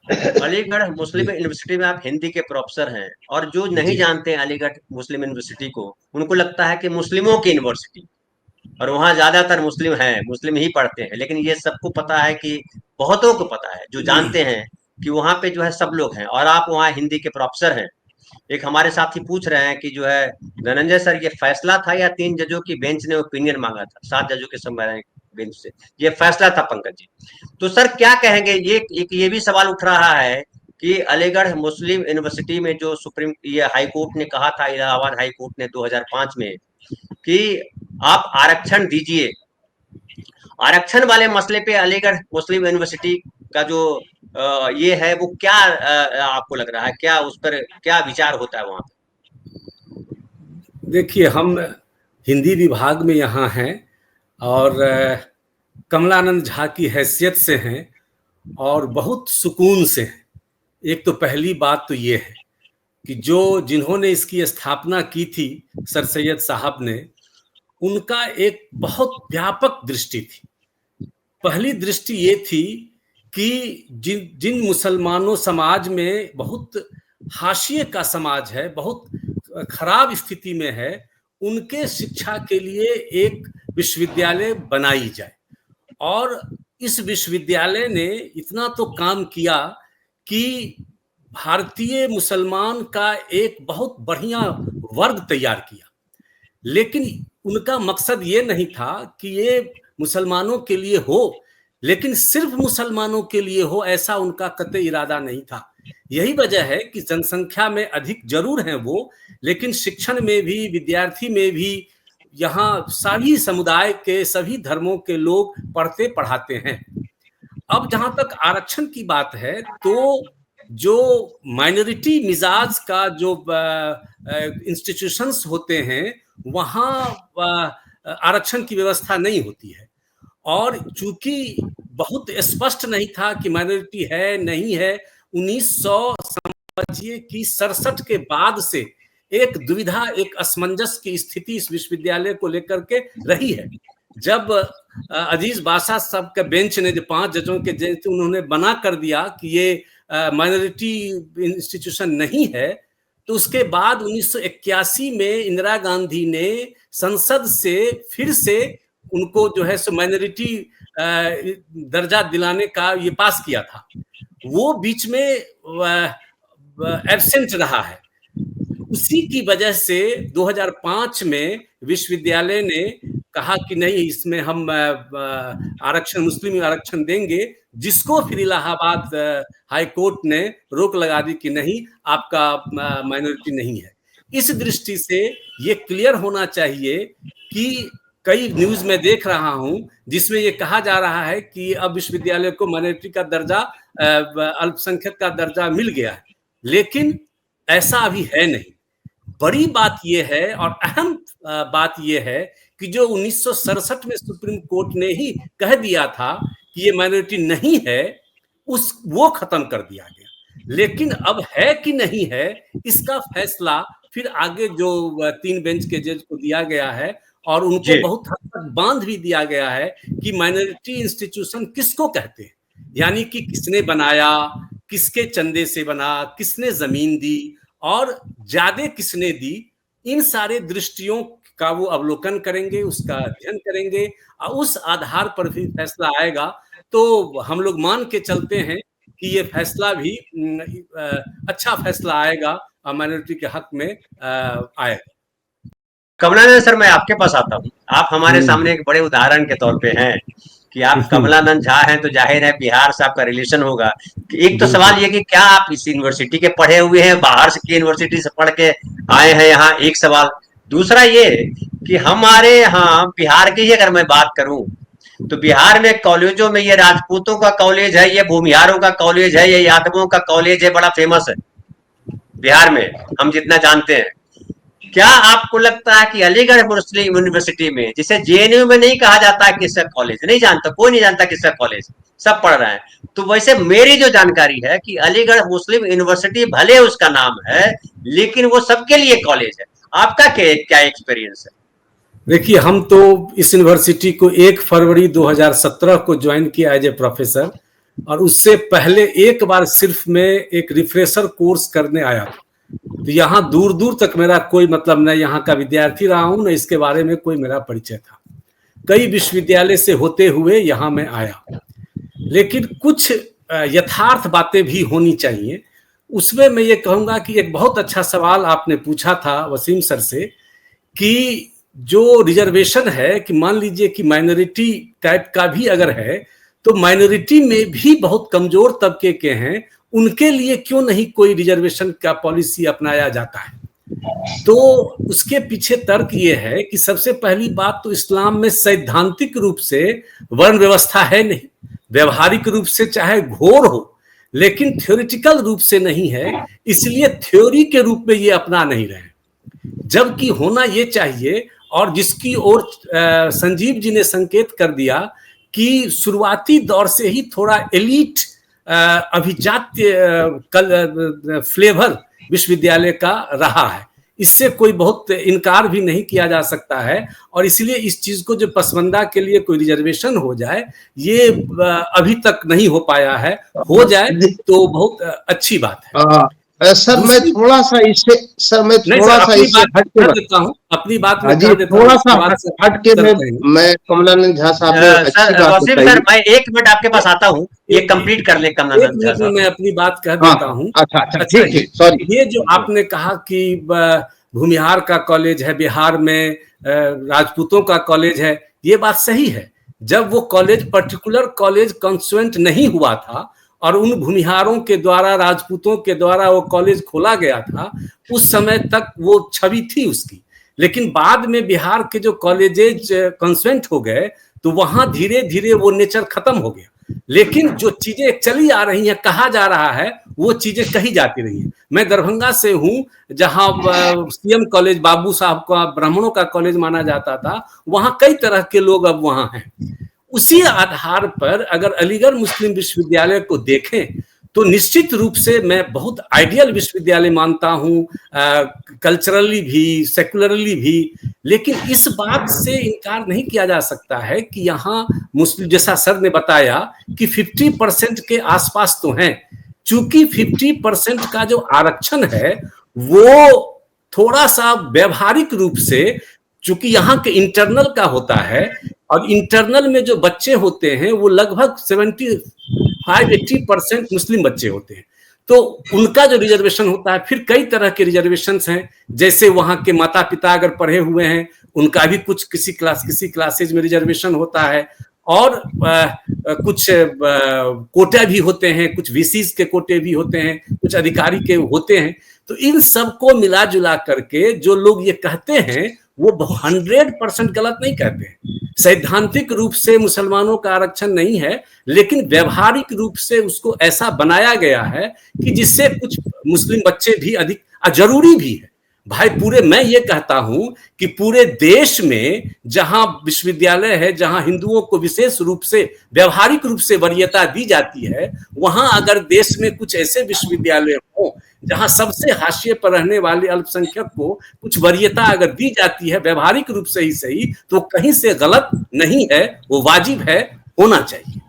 अलीगढ़ मुस्लिम जी university में आप हिंदी के प्रोफेसर हैं, और जो नहीं जी जानते हैं अलीगढ़ मुस्लिम यूनिवर्सिटी को, उनको लगता है कि मुस्लिमों की यूनिवर्सिटी, और वहाँ ज्यादातर मुस्लिम हैं, मुस्लिम ही पढ़ते हैं। लेकिन ये सबको पता है कि, बहुतों को पता है जो जानते हैं, कि वहाँ पे जो है सब लोग हैं, और आप वहाँ हिंदी के प्रोफेसर हैं। एक हमारे साथी पूछ रहे हैं कि जो है, धनंजय सर, ये फैसला था या 3 जजों की बेंच ने ओपिनियन मांगा था, 7 जजों के संवैधानिक बेंच से? ये फैसला था पंकज जी। तो सर क्या कहेंगे, ये एक ये भी सवाल उठ रहा है कि अलीगढ़ मुस्लिम यूनिवर्सिटी में जो सुप्रीम ये हाई कोर्ट ने कहा था, इलाहाबाद हाई कोर्ट ने 2005 में, कि आप आरक्षण दीजिए, आरक्षण वाले मसले पे अलीगढ़ मुस्लिम यूनिवर्सिटी का जो ये है, वो क्या आपको लग रहा है, क्या उस पर क्या विचार होता है वहां पे? देखिए, हम हिंदी विभाग में यहाँ हैं और कमलानंद झा की हैसियत से हैं और बहुत सुकून से हैं। एक तो पहली बात तो ये है कि जो जिन्होंने इसकी स्थापना की थी, सर सैयद साहब ने, उनका एक बहुत व्यापक दृष्टि थी। पहली दृष्टि ये थी कि जिन जिन मुसलमानों समाज में बहुत हाशिए का समाज है, बहुत खराब स्थिति में है, उनके शिक्षा के लिए एक विश्वविद्यालय बनाई जाए। और इस विश्वविद्यालय ने इतना तो काम किया कि भारतीय मुसलमान का एक बहुत बढ़िया वर्ग तैयार किया। लेकिन उनका मकसद ये नहीं था कि ये मुसलमानों के लिए हो, लेकिन सिर्फ मुसलमानों के लिए हो, ऐसा उनका कतई इरादा नहीं था। यही वजह है कि जनसंख्या में अधिक जरूर हैं वो, लेकिन शिक्षण में भी, विद्यार्थी में भी यहाँ सभी समुदाय के, सभी धर्मों के लोग पढ़ते पढ़ाते हैं। अब जहां तक आरक्षण की बात है, तो जो माइनॉरिटी मिजाज का जो इंस्टीट्यूशंस होते हैं, वहां आरक्षण की व्यवस्था नहीं होती है। और चूंकि बहुत स्पष्ट नहीं था कि माइनॉरिटी है नहीं है, 1900 समझिए कि 67 के बाद से एक दुविधा, एक असमंजस की स्थिति इस विश्वविद्यालय को लेकर के रही है। जब अजीज बादशाह साहब के बेंच ने, जो 5 जजों के बेंच, उन्होंने बना कर दिया कि ये माइनॉरिटी इंस्टीट्यूशन नहीं है, तो उसके बाद 1981 में इंदिरा गांधी ने संसद से फिर से उनको जो है सो माइनॉरिटी दर्जा दिलाने का ये पास किया था। वो बीच में एब्सेंट रहा है। उसी की वजह से 2005 में विश्वविद्यालय ने कहा कि नहीं, इसमें हम आरक्षण, मुस्लिम आरक्षण देंगे, जिसको फिर इलाहाबाद हाई कोर्ट ने रोक लगा दी कि नहीं, आपका माइनॉरिटी नहीं है। इस दृष्टि से ये क्लियर होना चाहिए कि कई न्यूज में देख रहा हूं जिसमें ये कहा जा रहा है कि अब विश्वविद्यालय को माइनॉरिटी का दर्जा, अल्पसंख्यक का दर्जा मिल गया है, लेकिन ऐसा अभी है नहीं। बड़ी बात यह है और अहम बात यह है कि जो 1967 में सुप्रीम कोर्ट ने ही कह दिया था कि ये माइनॉरिटी नहीं है, वो खत्म कर दिया गया। लेकिन अब है कि नहीं है, इसका फैसला फिर आगे जो 3 बेंच के जज को दिया गया है, और उनको जी। बहुत हद तक बांध भी दिया गया है कि माइनॉरिटी इंस्टीट्यूशन किसको कहते हैं, यानी कि किसने बनाया, किसके चंदे से बना, किसने जमीन दी और ज्यादा किसने दी। इन सारे दृष्टियों का वो अवलोकन करेंगे, उसका अध्ययन करेंगे, और उस आधार पर भी फैसला आएगा। तो हम लोग मान के चलते हैं कि ये फैसला भी अच्छा फैसला आएगा, माइनॉरिटी के हक में आएगा। कमलानंद सर, मैं आपके पास आता हूँ। आप हमारे सामने एक बड़े उदाहरण के तौर पे हैं कि आप कमलानंद झा हैं, तो जाहिर है बिहार से आपका रिलेशन होगा। कि एक तो बिल्कुल। सवाल ये कि क्या आप इस यूनिवर्सिटी के पढ़े हुए हैं, बाहर से की यूनिवर्सिटी से पढ़ के आए हैं यहाँ, एक सवाल। दूसरा ये कि हमारे यहाँ बिहार की ही अगर मैं बात करूं, तो बिहार में कॉलेजों में ये राजपूतों का कॉलेज है, ये भूमिहारों का कॉलेज है, ये यादवों का कॉलेज है, बड़ा फेमस है बिहार में, हम जितना जानते हैं। क्या आपको लगता है कि अलीगढ़ मुस्लिम यूनिवर्सिटी में, जिसे जेएनयू में नहीं कहा जाता है किसका कॉलेज, नहीं जानता, कोई नहीं जानता किसका कॉलेज, सब पढ़ रहे हैं, तो वैसे मेरी जो जानकारी है कि अलीगढ़ मुस्लिम यूनिवर्सिटी भले उसका नाम है, लेकिन वो सबके लिए कॉलेज है। आपका क्या एक्सपीरियंस है? देखिए, हम तो इस यूनिवर्सिटी को 1 फरवरी 2017 को ज्वाइन किया एज ए प्रोफेसर, और उससे पहले एक बार सिर्फ मैं एक रिफ्रेशर कोर्स करने आया था। तो यहाँ दूर दूर तक मेरा कोई मतलब न यहाँ का विद्यार्थी रहा हूँ, न इसके बारे में कोई मेरा परिचय था। कई विश्वविद्यालय से होते हुए यहाँ मैं आया, लेकिन कुछ यथार्थ बातें भी होनी चाहिए। उसमें मैं ये कहूँगा कि एक बहुत अच्छा सवाल आपने पूछा था वसीम सर से, कि जो रिजर्वेशन है, कि मान लीजिए कि माइनॉरिटी टाइप का भी अगर है, तो माइनॉरिटी में भी बहुत कमजोर तबके के हैं, उनके लिए क्यों नहीं कोई रिजर्वेशन का पॉलिसी अपनाया जाता है? तो उसके पीछे तर्क ये है कि सबसे पहली बात तो इस्लाम में सैद्धांतिक रूप से वर्ण व्यवस्था है नहीं, व्यवहारिक रूप से चाहे घोर हो, लेकिन थ्योरेटिकल रूप से नहीं है, इसलिए थ्योरी के रूप में ये अपना नहीं रहे, जबकि होना ये चाहिए। और जिसकी ओर संजीव जी ने संकेत कर दिया कि शुरुआती दौर से ही थोड़ा एलीट अभिजात्य फ्लेवर विश्वविद्यालय का रहा है, इससे कोई बहुत इनकार भी नहीं किया जा सकता है। और इसलिए इस चीज को जो पसमंदा के लिए कोई रिजर्वेशन हो जाए, ये अभी तक नहीं हो पाया है। हो जाए तो बहुत अच्छी बात है। सर मैं थोड़ा सा इससे हट के देता हूँ, अपनी बात में जी थोड़ा सा हट के मैं कमलानंद झा साहब ने अच्छी बात बताई। सर मैं 1 मिनट आपके पास आता हूँ, ये कंप्लीट कर ले कमलानंद झा साहब। मैं अपनी बात कह देता हूँ। अच्छा ठीक, सॉरी। ये जो आपने कहा कि भूमिहार का कॉलेज है बिहार में, राजपूतों का कॉलेज है, ये बात सही है। जब वो कॉलेज पर्टिकुलर कॉलेज कॉन्स्टिट्यूएंट नहीं हुआ था और उन भूमिहारों के द्वारा, राजपूतों के द्वारा वो कॉलेज खोला गया था, उस समय तक वो छवि थी उसकी। लेकिन बाद में बिहार के जो कॉलेजेज कॉन्स्टिट्यूएंट हो गए, तो वहां धीरे धीरे वो नेचर खत्म हो गया। लेकिन जो चीजें चली आ रही हैं, कहा जा रहा है, वो चीजें कही जाती रही हैं। मैं दरभंगा से हूं, जहां सीएम कॉलेज बाबू साहब का ब्राह्मणों का कॉलेज माना जाता था, वहां कई तरह के लोग अब वहां हैं। उसी आधार पर अगर अलीगढ़ मुस्लिम विश्वविद्यालय को देखें, तो निश्चित रूप से मैं बहुत आइडियल विश्वविद्यालय मानता हूं, कल्चरली भी, सेकुलरली भी। लेकिन इस बात से इनकार नहीं किया जा सकता है कि यहाँ मुस्लिम, जैसा सर ने बताया कि 50% के आसपास तो हैं। चूंकि 50% का जो आरक्षण है वो थोड़ा सा व्यवहारिक रूप से, चूंकि यहाँ के इंटरनल का होता है, और इंटरनल में जो बच्चे होते हैं वो लगभग 75-80% मुस्लिम बच्चे होते हैं। तो उनका जो रिजर्वेशन होता है, फिर कई तरह के रिजर्वेशन हैं, जैसे वहां के माता पिता अगर पढ़े हुए हैं, उनका भी कुछ किसी क्लासेज में रिजर्वेशन होता है। और कुछ कोटे भी होते हैं, कुछ वीसीज के कोटे भी होते हैं, कुछ अधिकारी के होते हैं। तो इन सबको मिला जुला करके जो लोग ये कहते हैं, वो 100% गलत नहीं कहते हैं। सैद्धांतिक रूप से मुसलमानों का आरक्षण नहीं है, लेकिन व्यवहारिक रूप से उसको ऐसा बनाया गया है कि जिससे कुछ मुस्लिम बच्चे भी अधिक, जरूरी भी है भाई। मैं ये कहता हूं कि पूरे देश में जहां विश्वविद्यालय है, जहां हिंदुओं को विशेष रूप से व्यवहारिक रूप से वरीयता दी जाती है, वहां अगर देश में कुछ ऐसे विश्वविद्यालय हो जहां सबसे हाशिए पर रहने वाले अल्पसंख्यक को कुछ वरीयता अगर दी जाती है, व्यवहारिक रूप से ही सही, तो कहीं से गलत नहीं है, वो वाजिब है, होना चाहिए।